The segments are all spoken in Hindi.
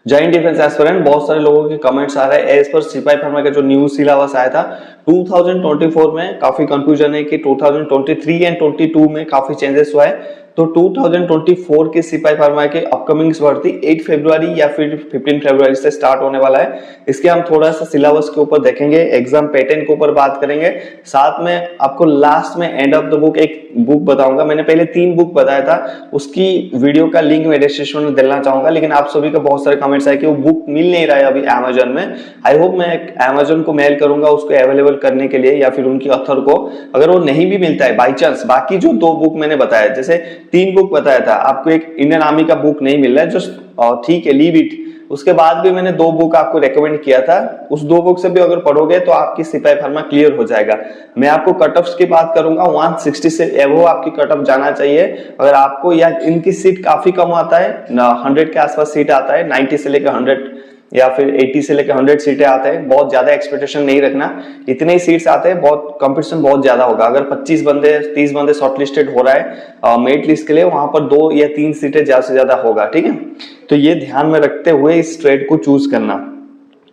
जय हिंद डिफेंस एस्पिरेंट। बहुत सारे लोगों के कमेंट्स आ रहे हैं एज पर सिपाही फार्मा का जो न्यू सिलेबस आया था 2024 में, काफी कंफ्यूजन है कि 2023 एंड 22 में काफी चेंजेस हुआ है। तो 2024 के सिपाही फार्मा के अपकमिंग भर्ती 8 फरवरी या फिर 15 फरवरी से स्टार्ट होने वाला है। इसके हम थोड़ा सा सिलेबस के ऊपर देखेंगे, एग्जाम पैटर्न के ऊपर बात करेंगे, साथ में आपको लास्ट में एंड ऑफ द बुक एक बुक बताऊंगा। मैंने पहले 3 बुक बताया था, उसकी वीडियो का लिंक मैं डिस्क्रिप्शन में देना चाहूंगा, लेकिन आप सभी का बहुत सारे कमेंट्स आए कि वो बुक मिल नहीं रहा है अभी अमेजन में। आई होप मैं अमेजन को मेल करूंगा उसको अवेलेबल करने के लिए, या फिर उनकी ऑथर को। अगर वो नहीं भी मिलता है बाई चांस, बाकी जो 2 बुक मैंने बताया, जैसे 3 बुक बताया था, आपको एक इंडियन आर्मी का बुक नहीं मिल रहा है, जो ठीक है लीव इट। उसके बाद भी मैंने 2 बुक आपको रेकमेंड किया था, उस 2 बुक से भी अगर पढ़ोगे तो आपकी सिपाही फार्मा क्लियर हो जाएगा। मैं आपको कट ऑफ्स की बात करूंगा, 160 से एवो आपकी कट ऑफ जाना चाहिए। अगर आपको या इनकी सीट काफी कम आता है, 100 के आसपास सीट आता है, 90 से लेकर 100 या फिर 80 से लेकर 100 सीटें आते हैं। बहुत ज्यादा एक्सपेक्टेशन नहीं रखना, इतने ही सीट्स आते हैं, बहुत कंपटीशन बहुत ज्यादा होगा। अगर 25 बंदे 30 बंदे शॉर्टलिस्टेड हो रहा है मेरिट लिस्ट के लिए, वहां पर 2 या 3 सीटें ज्यादा से ज्यादा होगा, ठीक है। तो ये ध्यान में रखते हुए इस ट्रेड को चूज करना।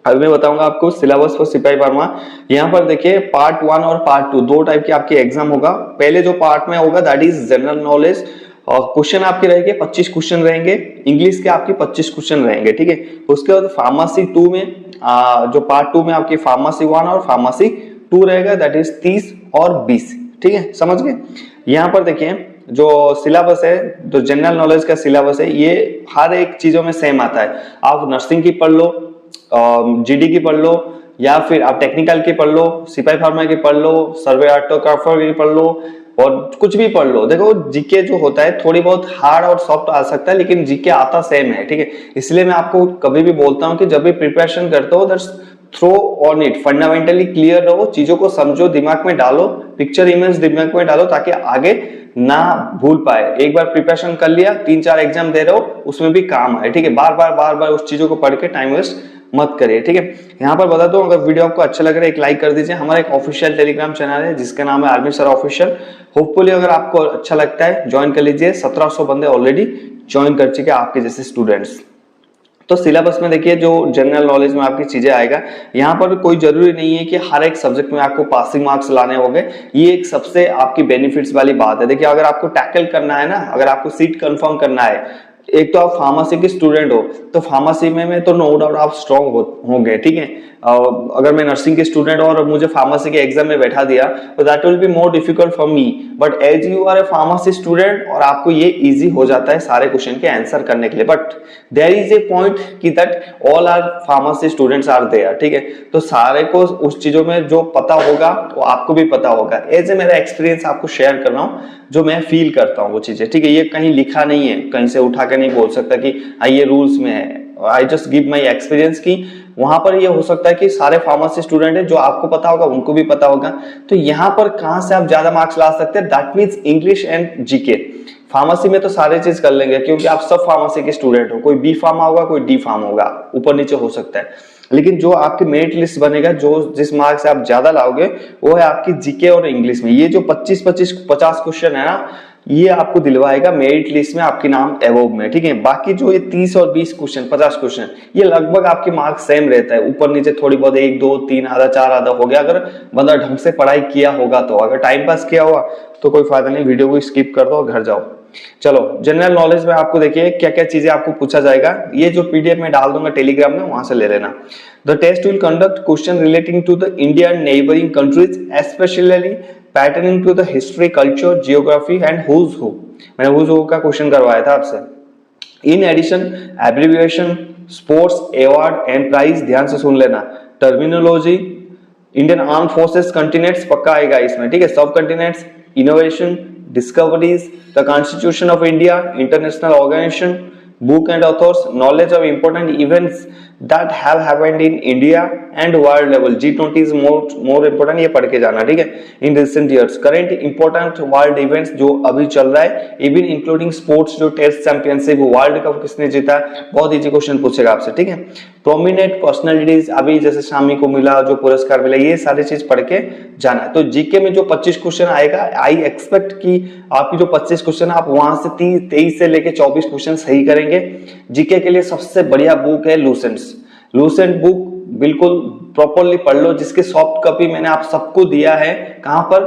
अभी मैं बताऊंगा आपको सिलेबस फॉर सिपाही फार्मा। यहाँ पर देखिए पार्ट 1 और पार्ट 2 दो टाइप की आपकी एग्जाम होगा। पहले जो पार्ट में होगा दैट इज जनरल नॉलेज, और क्वेश्चन आपके रहेंगे 25 क्वेश्चन रहेंगे, इंग्लिश के आपके 25 क्वेश्चन रहेंगे, ठीक है। उसके बाद फार्मेसी 2 में जो पार्ट 2 में आपकी फार्मेसी 1 और फार्मेसी 2 रहेगा, दैट इज 30 और 20, ठीक है, समझ गए। यहाँ पर देखिए जो सिलेबस है, जो जनरल नॉलेज का सिलेबस है, ये हर एक चीजों में सेम आता है। आप नर्सिंग की पढ़ लो, जीडी की पढ़ लो, या फिर आप टेक्निकल की पढ़ लो, सिपाही फार्मा की पढ़ लो, सर्वे ऑटोग्राफर की पढ़ लो, और कुछ भी पढ़ लो। देखो जीके जो होता है थोड़ी बहुत हार्ड और सॉफ्ट आ सकता है, लेकिन जीके आता सेम है, ठीक है। इसलिए मैं आपको कभी भी बोलता हूं कि जब भी प्रिपरेशन करते हो that's throw on it, fundamentally clear रहो, चीजों को समझो, दिमाग में डालो, पिक्चर इमेज दिमाग में डालो, ताकि आगे ना भूल पाए। एक बार प्रिपरेशन कर लिया, 3-4 एग्जाम दे रहे हो, उसमें भी काम आए, ठीक है। बार बार उस चीजों को पढ़ के टाइम वेस्ट मत करिए, ठीक है। यहाँ पर बता दो, अगर वीडियो आपको अच्छा लग रहा है एक लाइक कर दीजिए। हमारा एक ऑफिशियल टेलीग्राम चैनल है जिसका नाम है आर्मी सर ऑफिशियल। होपफुली अगर आपको अच्छा लगता है ज्वाइन कर लीजिए। 1700 बंदे ऑलरेडी ज्वाइन कर चुके हैं आपके जैसे स्टूडेंट्स। तो सिलेबस में देखिए जो जनरल नॉलेज में आपकी चीजें आएगा, यहाँ पर कोई जरूरी नहीं है कि हर एक सब्जेक्ट में आपको पासिंग मार्क्स लाने होंगे। ये एक सबसे आपकी बेनिफिट्स वाली बात है। देखिए अगर आपको टैकल करना है ना, अगर आपको सीट कंफर्म करना है, एक तो आप फार्मेसी के स्टूडेंट हो, तो फार्मेसी में तो नो डाउट आप स्ट्रॉन्ग होंगे, ठीक है। अगर मैं नर्सिंग के स्टूडेंट और मुझे फार्मेसी के एग्जाम में बैठा दिया तो that will be more difficult for me, but as you are a pharmacy student और आपको ये इजी हो जाता है सारे क्वेश्चन के आंसर करने के लिए। But there is a point कि that all are pharmacy students are there, ठीक है। तो सारे को उस चीजों में जो पता होगा वो आपको भी पता होगा। एज ए मेरा एक्सपीरियंस आपको शेयर कर रहा हूँ, जो मैं फील करता हूँ वो चीजें, ठीक है। ये कहीं लिखा नहीं है, कहीं से उठा के नहीं बोल सकता कि ये रूल्स में है। I just give my experience की वहां पर ये हो सकता है कि सारे फार्मेसी स्टूडेंट है, जो आपको पता होगा उनको भी पता होगा। तो यहाँ पर कहां से आप ज्यादा मार्क्स ला सकते हैं, that means English and GK. Pharmacy में तो सारे चीज कर लेंगे क्योंकि आप सब फार्मेसी के स्टूडेंट हो, कोई बी फार्म होगा, कोई डी फार्म होगा, ऊपर नीचे हो सकता है। लेकिन जो आपकी मेरिट लिस्ट बनेगा, जो जिस मार्क्स से आप ज्यादा लाओगे, वो है आपकी जीके और इंग्लिश में। ये जो 25-50 क्वेश्चन है ना, ये आपको दिलवाएगा मेरिट लिस्ट में आपके नाम एवोव में, ठीक है। बाकी जो ये 30 और 20 क्वेश्चन, 50 क्वेश्चन, ये लगभग आपके मार्क्स सेम रहता है, ऊपर नीचे थोड़ी बहुत 1, 2, 3 आधा 4 आधा हो गया, अगर बंदा ढंग से पढ़ाई किया होगा तो। अगर टाइम पास किया हुआ तो कोई फायदा नहीं, वीडियो को स्किप कर दो और घर जाओ। चलो जनरल नॉलेज में आपको देखिए क्या क्या चीजें आपको पूछा जाएगा। ये जो पीडीएफ में डाल दूंगा टेलीग्राम में, वहां से ले लेना। The test will conduct question relating to the Indian neighbouring countries, specially pertaining to the history, culture, geography and who's who. मैंने हुज हु का क्वेश्चन करवाया था आपसे। In addition abbreviation, sports, award and prize, ध्यान से सुन लेना। Terminology, Indian arm forces continents पक्का आएगा इसमें, ठीक है। सब continents, innovation, discoveries, the constitution of India, international organisation, book and authors, knowledge of important events, that have happened in India and world level. G20 is more important, ये पढ़ के जाना, ठीक है। In recent years current important world events जो अभी चल रहा है, इवन इंक्लूडिंग स्पोर्ट्स, जो टेस्ट चैंपियनशिप, वर्ल्ड कप किसने जीता, बहुत इजी क्वेश्चन पूछेगा आपसे, ठीक है। प्रोमिनेंट पर्सनालिटीज अभी जैसे शामी को मिला, जो पुरस्कार मिला, ये सारी चीज पढ़ के जाना है। तो जीके में जो 25 क्वेश्चन आएगा, आई एक्सपेक्ट कि आपकी जो 25 क्वेश्चन है आप वहां से 23 से लेके 24 क्वेश्चन सही करेंगे। जीके के लिए सबसे बढ़िया बुक है लूसेंट बुक, बिल्कुल प्रॉपरली पढ़ लो, जिसके सॉफ्ट कॉपी मैंने आप सबको दिया है। कहां पर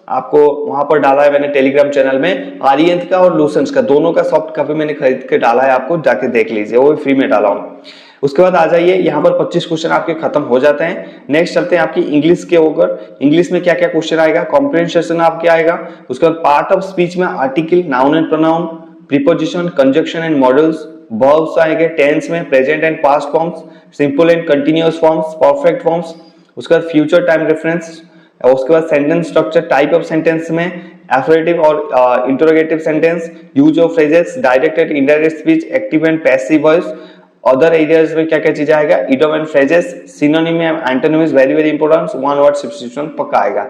आपको, वहां पर डाला है मैंने टेलीग्राम चैनल में, आर्यंत का और लूसेंट का, दोनों का सॉफ्ट कॉपी मैंने खरीद के डाला है, आपको जाके देख लीजिए, वो फ्री में डाला हूं। उसके बाद आ जाइए, यहाँ पर 25 क्वेश्चन आपके खत्म हो जाते हैं। नेक्स्ट चलते हैं आपकी इंग्लिश के ऊपर। इंग्लिश में क्या क्या क्वेश्चन आएगा, कॉम्प्रिहेंशन आपके आएगा। उसके बाद पार्ट ऑफ स्पीच में article, noun and pronoun, preposition, conjunction and models, verbs आएंगे, टेंस में present and past forms, simple and continuous forms, perfect forms. उसके बाद फ्यूचर टाइम रेफरेंस, और उसके बाद sentence structure, type of sentence में एफर्मेटिव और interrogative sentence, use of phrases, direct and indirect speech, active and passive voice. Other areas में क्या क्या चीजें आएगा, idiom and phrases, synonym and antonyms, very very important, one word substitution पक्का आएगा।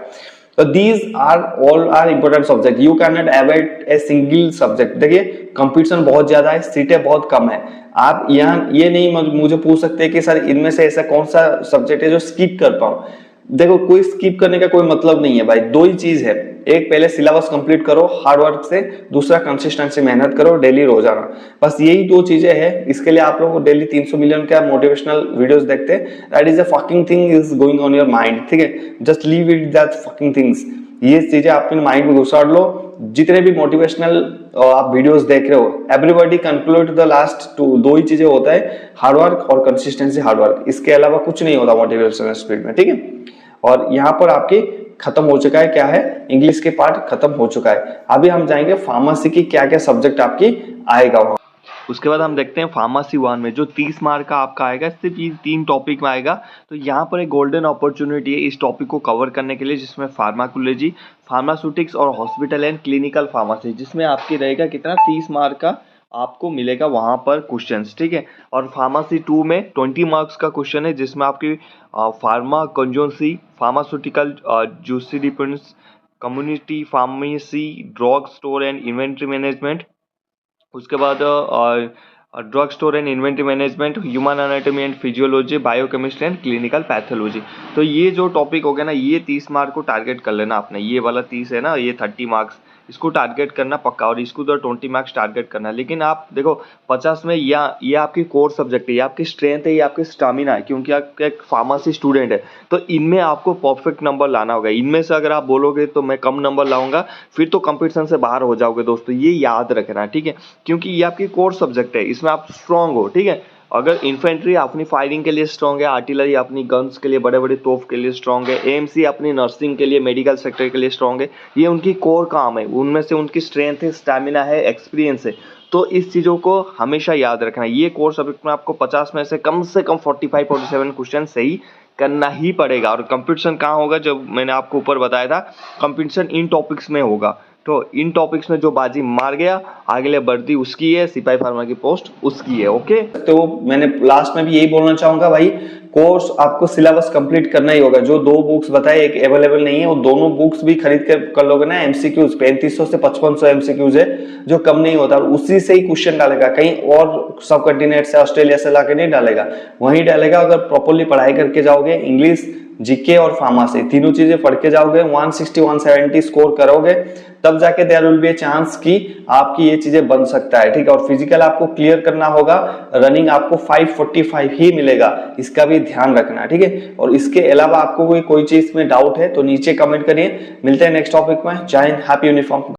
तो these are all are important subject, you can not avoid a single subject. देखिए कंपटीशन बहुत ज्यादा है, सीटें बहुत कम है। आप यहाँ ये नहीं मुझे पूछ सकते कि सर इनमें से ऐसा कौन सा सब्जेक्ट है जो स्किप कर पाऊं। देखो कोई स्किप करने का कोई मतलब नहीं है भाई, दो ही चीज है, एक पहले सिलेबस कंप्लीट करो हार्ड वर्क से, दूसरा कंसिस्टेंसी मेहनत करो डेली रोजाना, बस यही दो चीजें हैं। इसके लिए आप लोग डेली 300 मिलियन का मोटिवेशनल वीडियोस देखते हैं, that is a fucking thing is going on your mind, ठीक है। Just leave it that fucking things, ये चीजें अपने माइंड में घुसाड़ लो। जितने भी मोटिवेशनल आप वीडियोस देख रहे हो, एवरीबॉडी कंक्लूड द लास्ट दो ही चीजें होता है, हार्ड वर्क और कंसिस्टेंसी हार्ड वर्क, इसके अलावा कुछ नहीं होता मोटिवेशनल स्पीड में, ठीक है। और यहाँ पर आपके खत्म हो चुका है, क्या है, इंग्लिश के पार्ट खत्म हो चुका है। अभी हम जाएंगे फार्मेसी की क्या क्या सब्जेक्ट आपकी आएगा वहां। उसके बाद हम देखते हैं फार्मेसी 1 में जो 30 मार्क का आपका आएगा, सिर्फ ये 3 टॉपिक में आएगा। तो यहाँ पर एक गोल्डन अपॉर्चुनिटी है इस टॉपिक को कवर करने के लिए, जिसमें फार्माकोलॉजी, फार्मास्यूटिक्स और हॉस्पिटल एंड क्लिनिकल फार्मेसी, जिसमें आपकी रहेगा कितना 30 मार्क का आपको मिलेगा वहां पर क्वेश्चंस, ठीक है। और फार्मेसी 2 में 20 मार्क्स का क्वेश्चन है, जिसमें आपकी फार्मा कंजोंसी, pharmaceutical jurisprudence, community pharmacy, drug store and inventory management. उसके बाद drug store and inventory management, human anatomy and physiology, biochemistry and clinical pathology. तो ये जो टॉपिक हो गया ना, ये 30 मार्क को टारगेट कर लेना आपने, ये वाला 30 है ना, ये 30 मार्क्स इसको टारगेट करना पक्का, और इसको तो 20 मार्क्स टारगेट करना। लेकिन आप देखो 50 में ये आपकी कोर सब्जेक्ट है, ये आपकी स्ट्रेंथ है, ये आपकी स्टामिना है, क्योंकि आप एक फार्मेसी स्टूडेंट है। तो इनमें आपको परफेक्ट नंबर लाना होगा। इनमें से अगर आप बोलोगे तो मैं कम नंबर लाऊंगा, फिर तो कंपटीशन से बाहर हो जाओगे दोस्तों, ये याद रखना, ठीक है। क्योंकि ये आपकी कोर सब्जेक्ट है, इसमें आप स्ट्रांग हो, ठीक है। अगर इन्फेंट्री अपनी फायरिंग के लिए स्ट्रांग है, आर्टिलरी अपनी गन्स के लिए, बड़े बड़े तोफ के लिए स्ट्रांग है, एएमसी अपनी नर्सिंग के लिए, मेडिकल सेक्टर के लिए स्ट्रांग है, ये उनकी कोर काम है, उनमें से उनकी स्ट्रेंथ है, स्टैमिना है, एक्सपीरियंस है। तो इस चीज़ों को हमेशा याद रखना है। ये कोर सब्जेक्ट में आपको 50 में से कम 45-47 क्वेश्चन सही करना ही पड़ेगा। और कंपटीशन कहाँ होगा, जब मैंने आपको ऊपर बताया था, कंपटीशन इन टॉपिक्स में होगा। तो इन टॉपिक्स में जो बाजी मार गया, अगले वर्दी उसकी है, सिपाही फार्मा की पोस्ट उसकी है, ओके। तो मैंने लास्ट में भी यही बोलना चाहूंगा भाई, कोर्स आपको सिलेबस कंप्लीट करना ही होगा। जो 2 बुक्स बताए एक अवेलेबल नहीं है, वो दोनों बुक्स भी खरीद कर लोगे ना, एमसीक्यूज 3500 से 5500 एमसीक्यूज है, जो कम नहीं होता, उसी से ही क्वेश्चन डालेगा, कहीं और सब कंटिनेंट से, ऑस्ट्रेलिया से लाके नहीं डालेगा, वहीं डालेगा। अगर प्रॉपरली पढ़ाई करके जाओगे, इंग्लिश, जीके और फार्मेसी तीनों चीजें पढ़ के जाओगे, 160-170 स्कोर करोगे, तब जाके there will be a chance कि आपकी ये चीजें बन सकता है, ठीक है। और फिजिकल आपको क्लियर करना होगा, रनिंग आपको 545 ही मिलेगा, इसका भी ध्यान रखना, ठीक है। और इसके अलावा आपको कोई चीज में डाउट है तो नीचे कमेंट करिए। मिलते हैं नेक्स्ट टॉपिक में। जय हिंद, हैप्पी यूनिफॉर्म।